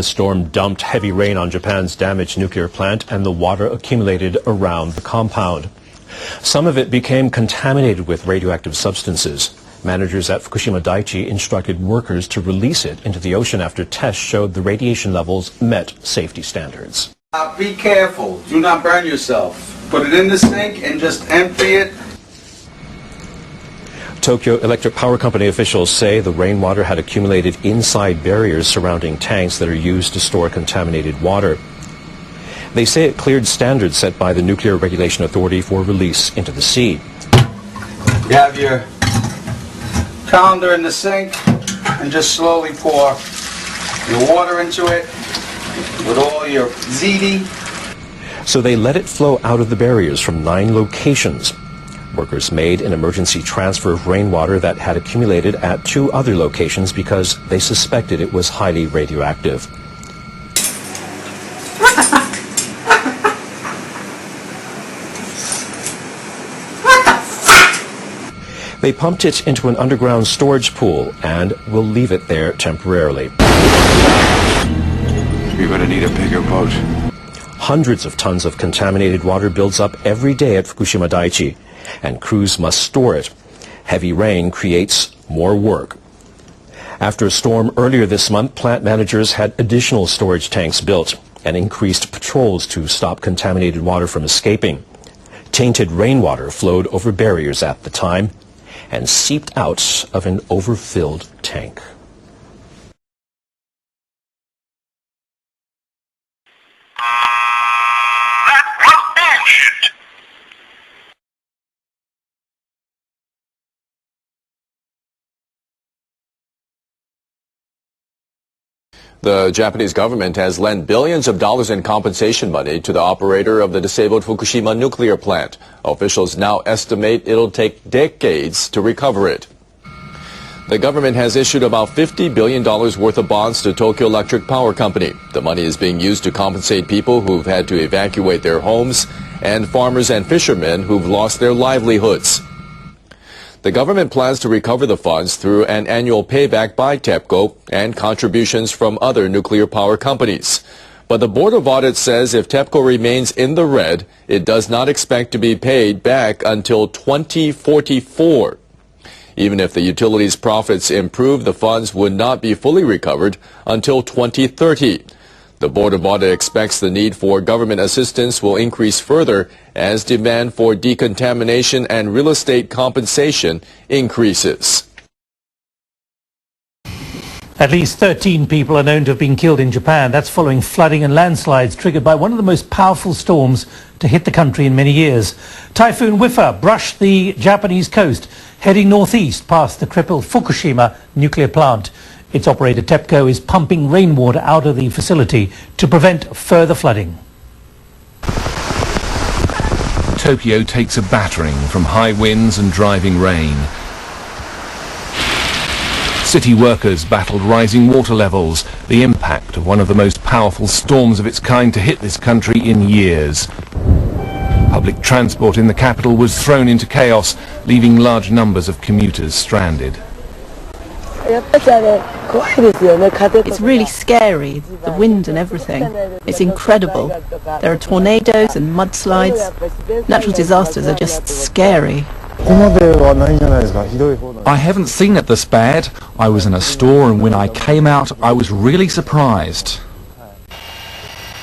The storm dumped heavy rain on Japan's damaged nuclear plant, and the water accumulated around the compound. Some of it became contaminated with radioactive substances. Managers at Fukushima Daiichi instructed workers to release it into the ocean after tests showed the radiation levels met safety standards. Be careful. Do not burn yourself. Put it in the sink and just empty it. Tokyo Electric Power Company officials say the rainwater had accumulated inside barriers surrounding tanks that are used to store contaminated water. They say it cleared standards set by the Nuclear Regulation Authority for release into the sea. You have your colander in the sink and just slowly pour your water into it with all your ZD. So they let it flow out of the barriers from 9 locations. Workers made an emergency transfer of rainwater that had accumulated at 2 other locations because they suspected it was highly radioactive. They pumped it into an underground storage pool and will leave it there temporarily. You're going to need a bigger boat. Hundreds of tons of contaminated water builds up every day at Fukushima Daiichi, and crews must store it. Heavy rain creates more work. After a storm earlier this month, plant managers had additional storage tanks built and increased patrols to stop contaminated water from escaping. Tainted rainwater flowed over barriers at the time and seeped out of an overfilled tank. The Japanese government has lent billions of dollars in compensation money to the operator of the disabled Fukushima nuclear plant. Officials now estimate it'll take decades to recover it. The government has issued about $50 billion worth of bonds to Tokyo Electric Power Company. The money is being used to compensate people who've had to evacuate their homes and farmers and fishermen who've lost their livelihoods. The government plans to recover the funds through an annual payback by TEPCO and contributions from other nuclear power companies. But the Board of Audit says if TEPCO remains in the red, it does not expect to be paid back until 2044. Even if the utility's profits improve, the funds would not be fully recovered until 2030. The Board of Audit expects the need for government assistance will increase further as demand for decontamination and real estate compensation increases. At least 13 people are known to have been killed in Japan. That's following flooding and landslides triggered by one of the most powerful storms to hit the country in many years. Typhoon Wifa brushed the Japanese coast, heading northeast past the crippled Fukushima nuclear plant. Its operator TEPCO is pumping rainwater out of the facility to prevent further flooding. Tokyo takes a battering from high winds and driving rain. City workers battled rising water levels, the impact of one of the most powerful storms of its kind to hit this country in years. Public transport in the capital was thrown into chaos, leaving large numbers of commuters stranded. It's really scary, the wind and everything. It's incredible. There are tornadoes and mudslides. Natural disasters are just scary. I haven't seen it this bad. I was in a store and when I came out I was really surprised.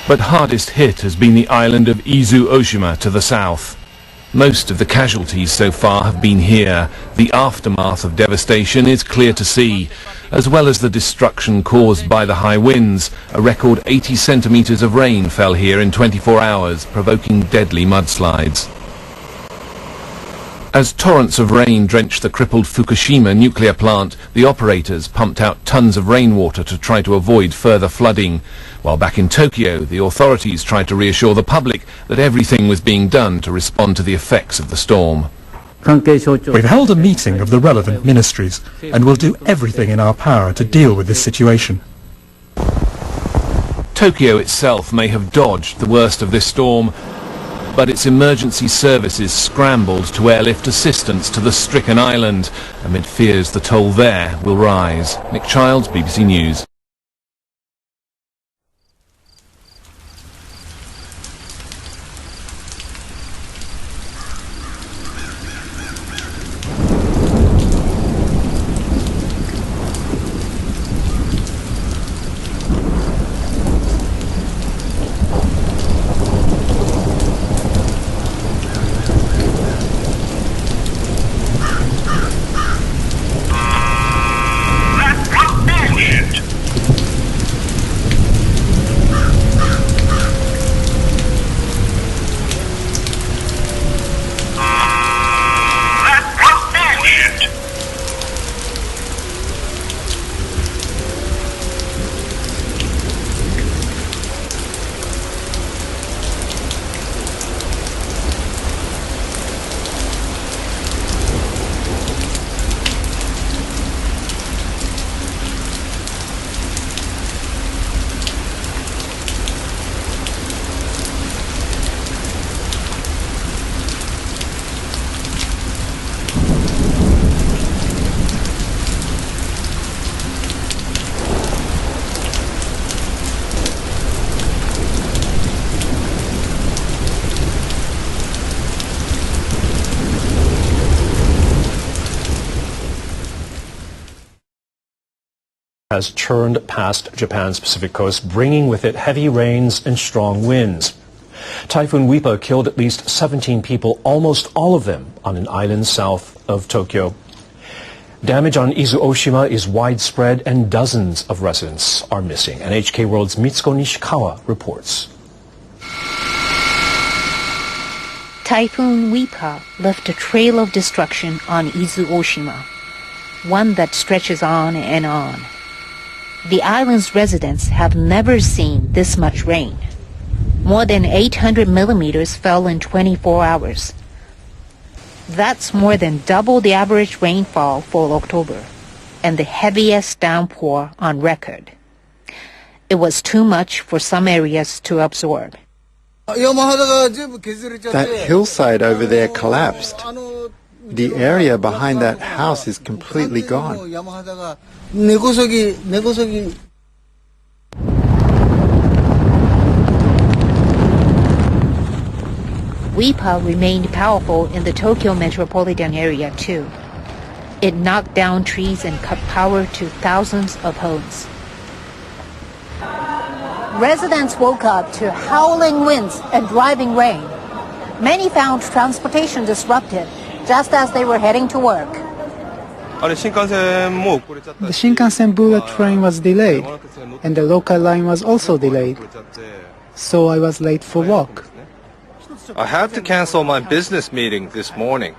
But hardest hit has been the island of Izu-Oshima to the south. Most of the casualties so far have been here. The aftermath of devastation is clear to see, as well as the destruction caused by the high winds. A record 80 centimeters of rain fell here in 24 hours, provoking deadly mudslides. As torrents of rain drenched the crippled Fukushima nuclear plant, the operators pumped out tons of rainwater to try to avoid further flooding. While back in Tokyo, the authorities tried to reassure the public that everything was being done to respond to the effects of the storm. We've held a meeting of the relevant ministries and will do everything in our power to deal with this situation. Tokyo itself may have dodged the worst of this storm, but its emergency services scrambled to airlift assistance to the stricken island amid fears the toll there will rise. Nick Childs, BBC News. has churned past Japan's Pacific coast, bringing with it heavy rains and strong winds. Typhoon Wipa killed at least 17 people, almost all of them on an island south of Tokyo. Damage on Izu Oshima is widespread and dozens of residents are missing. NHK World's Mitsuko Nishikawa reports. Typhoon Wipa left a trail of destruction on Izu Oshima, one that stretches on and on. The island's residents have never seen this much rain. More than 800 millimeters fell in 24 hours. That's more than double the average rainfall for October, and the heaviest downpour on record. It was too much for some areas to absorb. That hillside over there collapsed. The area behind that house is completely gone. Wipa remained powerful in the Tokyo metropolitan area too. It knocked down trees and cut power to thousands of homes. Residents woke up to howling winds and driving rain. Many found transportation disrupted just as they were heading to work. The Shinkansen bullet train was delayed, and the local line was also delayed. So I was late for work. I had to cancel my business meeting this morning.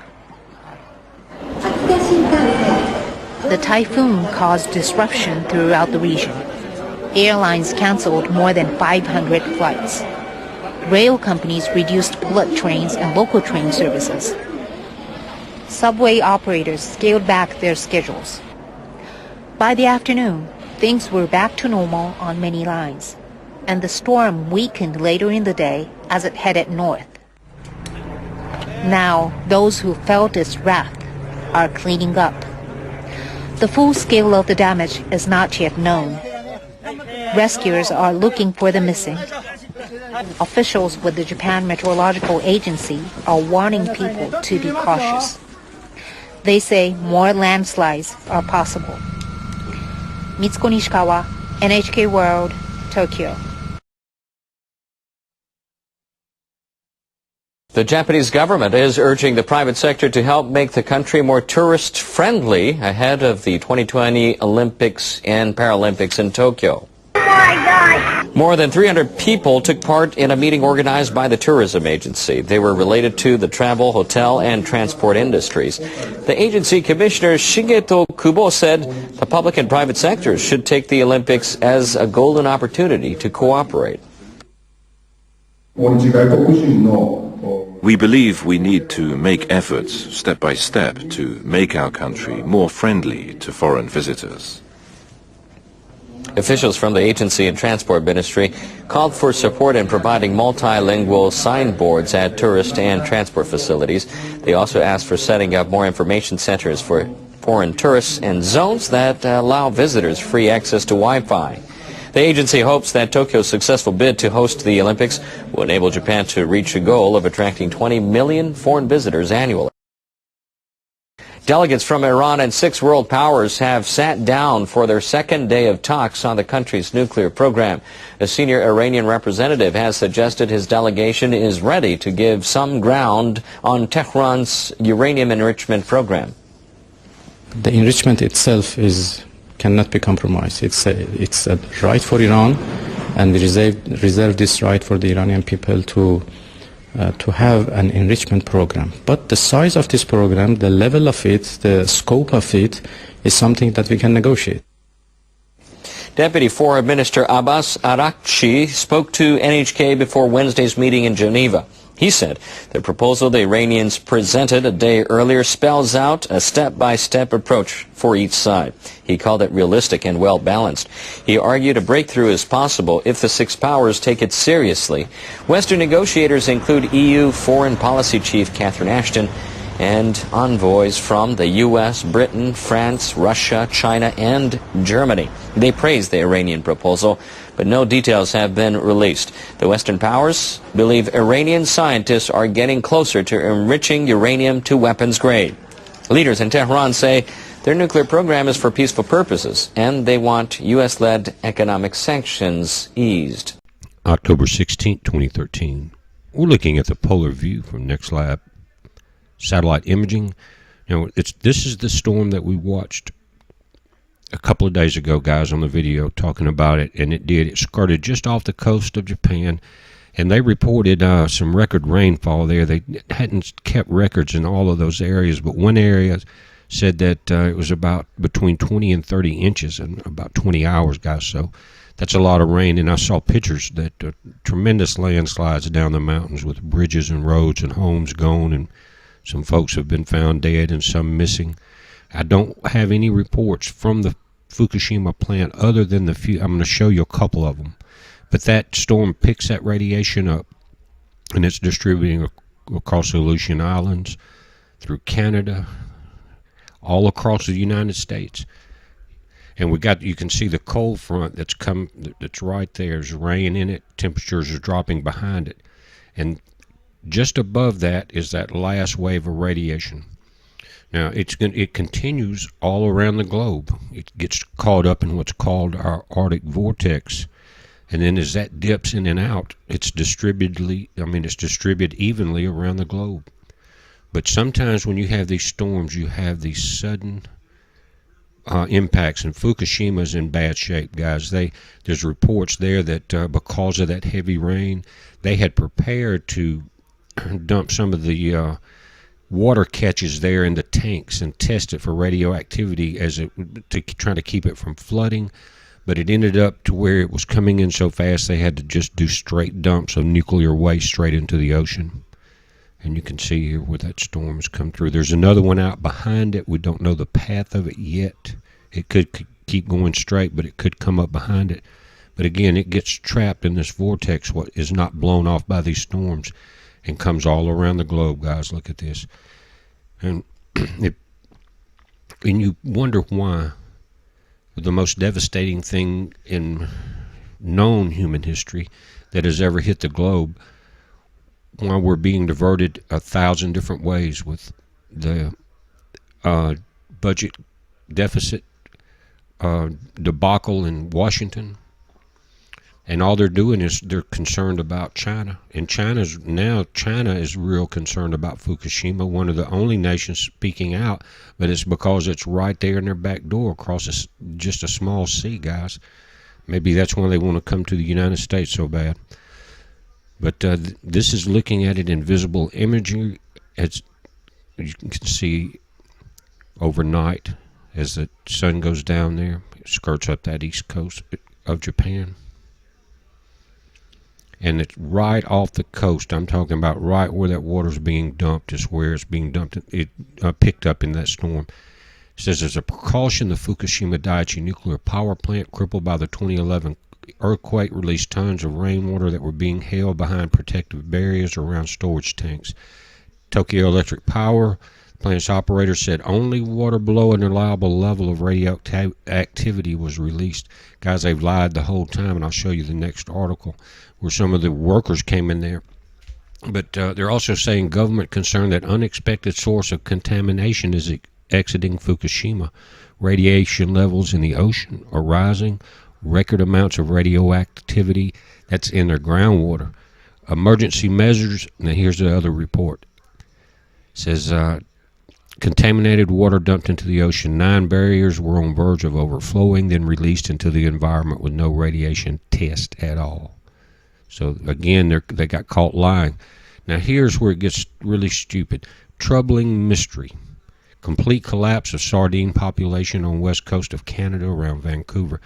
The typhoon caused disruption throughout the region. Airlines canceled more than 500 flights. Rail companies reduced bullet trains and local train services. Subway operators scaled back their schedules. By the afternoon, things were back to normal on many lines, and the storm weakened later in the day as it headed north. Now, those who felt its wrath are cleaning up. The full scale of the damage is not yet known. Rescuers are looking for the missing. Officials with the Japan Meteorological Agency are warning people to be cautious. They say more landslides are possible. Mitsuko Nishikawa, NHK World, Tokyo. The Japanese government is urging the private sector to help make the country more tourist-friendly ahead of the 2020 Olympics and Paralympics in Tokyo. Oh my God! More than 300 people took part in a meeting organized by the tourism agency. They were related to the travel, hotel, and transport industries. The agency commissioner Shigeto Kubo said the public and private sectors should take the Olympics as a golden opportunity to cooperate. We believe we need to make efforts, step by step, to make our country more friendly to foreign visitors. Officials from the agency and transport ministry called for support in providing multilingual signboards at tourist and transport facilities. They also asked for setting up more information centers for foreign tourists and zones that allow visitors free access to Wi-Fi. The agency hopes that Tokyo's successful bid to host the Olympics will enable Japan to reach a goal of attracting 20 million foreign visitors annually. Delegates from Iran and 6 world powers have sat down for their second day of talks on the country's nuclear program. A senior Iranian representative has suggested his delegation is ready to give some ground on Tehran's uranium enrichment program. The enrichment itself cannot be compromised. It's a right for Iran, and we reserve this right for the Iranian people to have an enrichment program. But the size of this program, the level of it, the scope of it, is something that we can negotiate. Deputy Foreign Minister Abbas Araghchi spoke to NHK before Wednesday's meeting in Geneva. He said the proposal the Iranians presented a day earlier spells out a step-by-step approach for each side. He called it realistic and well-balanced. He argued a breakthrough is possible if the 6 powers take it seriously. Western negotiators include EU Foreign Policy Chief Catherine Ashton and envoys from the U.S., Britain, France, Russia, China, and Germany. They praised the Iranian proposal, but no details have been released. The Western powers believe Iranian scientists are getting closer to enriching uranium to weapons grade. Leaders in Tehran say Their nuclear program is for peaceful purposes, and they want U.S.-led economic sanctions eased. October 16, 2013. We're looking at the polar view from NextLab satellite imaging. Now, this is the storm that we watched a couple of days ago, guys, on the video talking about it, and it skirted just off the coast of Japan, and they reported some record rainfall there. They hadn't kept records in all of those areas, but one area said that it was about between 20 and 30 inches in about 20 hours, guys, so that's a lot of rain. And I saw pictures that tremendous landslides down the mountains with bridges and roads and homes gone, and some folks have been found dead and some missing. I don't have any reports from the Fukushima plant other than the few. I'm going to show you a couple of them. But that storm picks that radiation up, and it's distributing across the Aleutian Islands, through Canada, all across the United States. And you can see the cold front that's right there. There's rain in it. Temperatures are dropping behind it. And just above that is that last wave of radiation. Now, it continues all around the globe. It gets caught up in what's called our Arctic vortex. And then as that dips in and out, it's distributed evenly around the globe. But sometimes when you have these storms, you have these sudden impacts, and Fukushima's in bad shape, guys. There's reports there that because of that heavy rain, they had prepared to dump some of the water catches there in the tanks and test it for radioactivity to try to keep it from flooding, but it ended up to where it was coming in so fast they had to just do straight dumps of nuclear waste straight into the ocean. And you can see here where that storm has come through. There's another one out behind it. We don't know the path of it yet. It could keep going straight, but it could come up behind it. But again, it gets trapped in this vortex, what is not blown off by these storms, and comes all around the globe, guys. Look at this. And you wonder why the most devastating thing in known human history that has ever hit the globe, why we're being diverted 1,000 different ways with the budget deficit debacle in Washington. And all they're doing is they're concerned about China. And China is real concerned about Fukushima, one of the only nations speaking out, but it's because it's right there in their back door across just a small sea, guys. Maybe that's why they want to come to the United States so bad. But this is looking at it in visible imagery. As you can see overnight, as the sun goes down there, it skirts up that east coast of Japan. And it's right off the coast. I'm talking about right where that water's being dumped is where it's being dumped. It picked up in that storm. It says, as a precaution, the Fukushima Daiichi nuclear power plant, crippled by the 2011 earthquake, released tons of rainwater that were being held behind protective barriers around storage tanks. Tokyo Electric Power plant's operator said only water below an allowable level of radioactivity was released. Guys, they've lied the whole time, and I'll show you the next article where some of the workers came in there. But they're also saying government concerned that unexpected source of contamination is exiting Fukushima. Radiation levels in the ocean are rising. Record amounts of radioactivity that's in their groundwater. Emergency measures. Now here's the other report. It says contaminated water dumped into the ocean. 9 barriers were on verge of overflowing, then released into the environment with no radiation test at all. So again, they got caught lying. Now here's where it gets really stupid. Troubling mystery. Complete collapse of sardine population on west coast of Canada around Vancouver.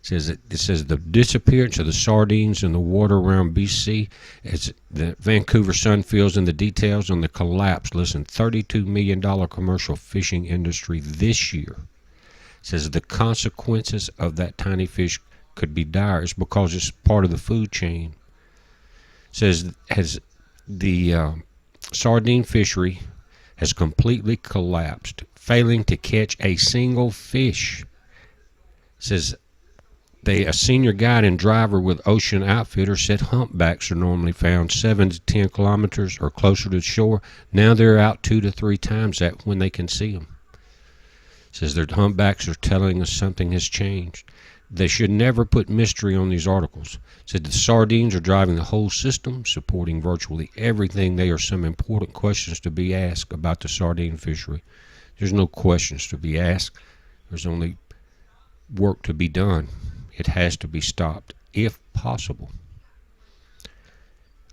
It says the disappearance of the sardines in the water around BC, as the Vancouver Sun fills in the details on the collapse. Listen, $32 million commercial fishing industry this year. It says the consequences of that tiny fish could be dire. It's because it's part of the food chain. It says as the sardine fishery has completely collapsed, failing to catch a single fish. It says a senior guide and driver with Ocean Outfitters said humpbacks are normally found 7 to 10 kilometers or closer to shore. Now they're out 2 to 3 times that when they can see them. Says their humpbacks are telling us something has changed. They should never put mystery on these articles. Said the sardines are driving the whole system, supporting virtually everything. There are some important questions to be asked about the sardine fishery. There's no questions to be asked. There's only work to be done. It has to be stopped, if possible.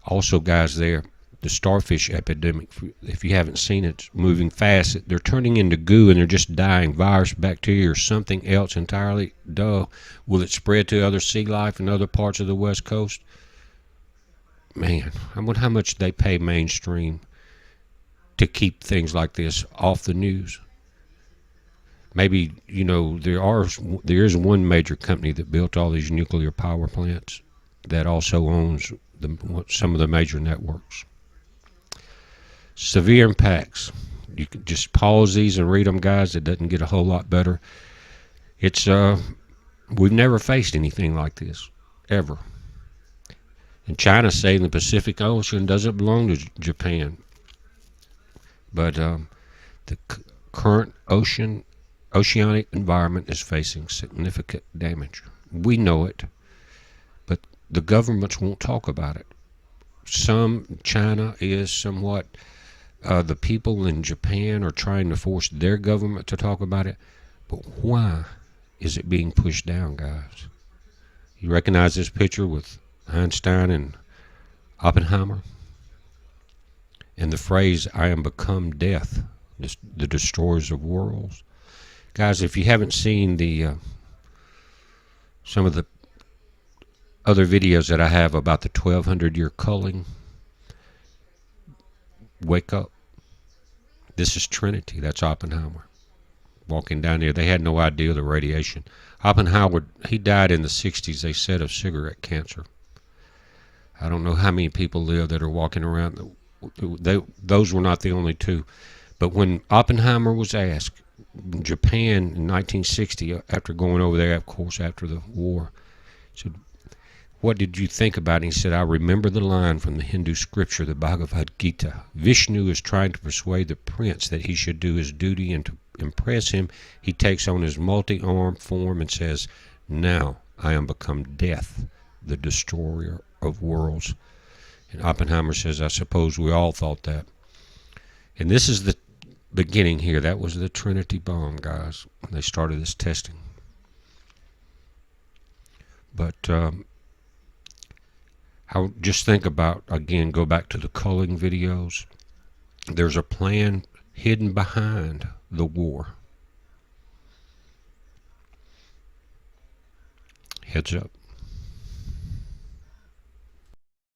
Also, guys, the starfish epidemic, if you haven't seen it, it's moving fast. They're turning into goo and they're just dying. Virus, bacteria, or something else entirely. Duh. Will it spread to other sea life in other parts of the West Coast? Man, I wonder how much they pay mainstream to keep things like this off the news. Maybe, you know, there is one major company that built all these nuclear power plants that also owns some of the major networks. Severe impacts. You can just pause these and read them, guys. It doesn't get a whole lot better. It's we've never faced anything like this, ever. And China saying the Pacific Ocean doesn't belong to Japan. But the current oceanic environment is facing significant damage. We know it, but the governments won't talk about it. China is somewhat, the people in Japan are trying to force their government to talk about it, but why is it being pushed down, guys? You recognize this picture with Einstein and Oppenheimer? And the phrase, I am become death, the destroyers of worlds. Guys, if you haven't seen some of the other videos that I have about the 1200-year culling, wake up. This is Trinity. That's Oppenheimer. Walking down there. They had no idea of the radiation. Oppenheimer, he died in the 60s, they said, of cigarette cancer. I don't know how many people live that are walking around. Those were not the only two. But when Oppenheimer was asked, Japan in 1960, after going over there, of course, after the war, said, what did you think about it? He said, I remember the line from the Hindu scripture, the Bhagavad Gita. Vishnu is trying to persuade the prince that he should do his duty, and to impress him, he takes on his multi-armed form and says, now I am become death, the destroyer of worlds. And Oppenheimer says, I suppose we all thought that. And this is the beginning here. That was the Trinity bomb, guys. They started this testing. But just think about, again, go back to the culling videos. There's a plan hidden behind the war. Heads up.